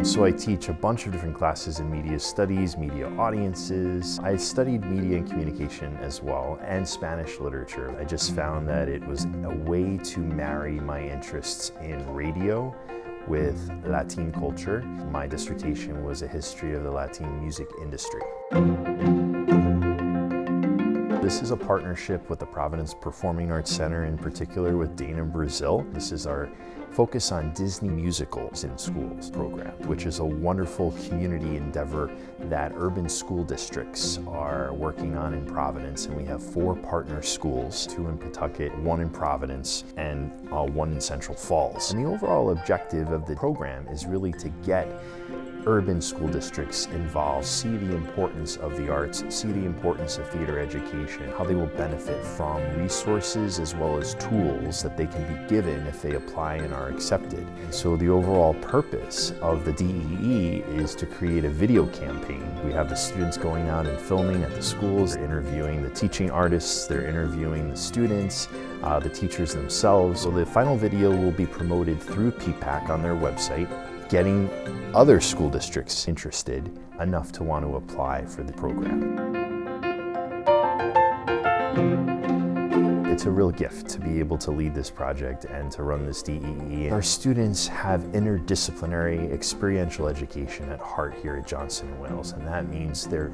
So I teach a bunch of different classes in media studies, media audiences. I studied media and communication as well, and Spanish literature. I just found that it was a way to marry my interests in radio with Latin culture. My dissertation was a history of the Latin music industry. This is a partnership with the Providence Performing Arts Center, in particular with Dana Brazil. This is our Focus on Disney Musicals in Schools program, which is a wonderful community endeavor that urban school districts are working on in Providence. And we have 4 partner schools, 2 in Pawtucket, 1 in Providence, and 1 in Central Falls. And the overall objective of the program is really to get urban school districts involved, see the importance of the arts, see the importance of theater education, how they will benefit from resources as well as tools that they can be given if they apply and are accepted. And so the overall purpose of the DEE is to create a video campaign. We have the students going out and filming at the schools, they're interviewing the teaching artists, they're interviewing the students, the teachers themselves. So the final video will be promoted through PPAC on their website, getting other school districts interested enough to want to apply for the program. It's a real gift to be able to lead this project and to run this DEE. Our students have interdisciplinary experiential education at heart here at Johnson & Wales, and that means they're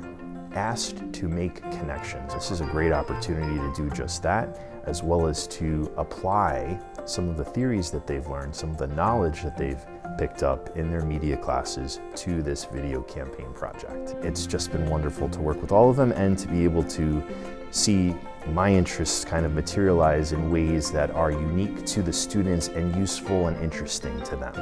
asked to make connections. This is a great opportunity to do just that, as well as to apply some of the theories that they've learned, some of the knowledge that they've picked up in their media classes to this video campaign project. It's just been wonderful to work with all of them and to be able to see my interests kind of materialize in ways that are unique to the students and useful and interesting to them.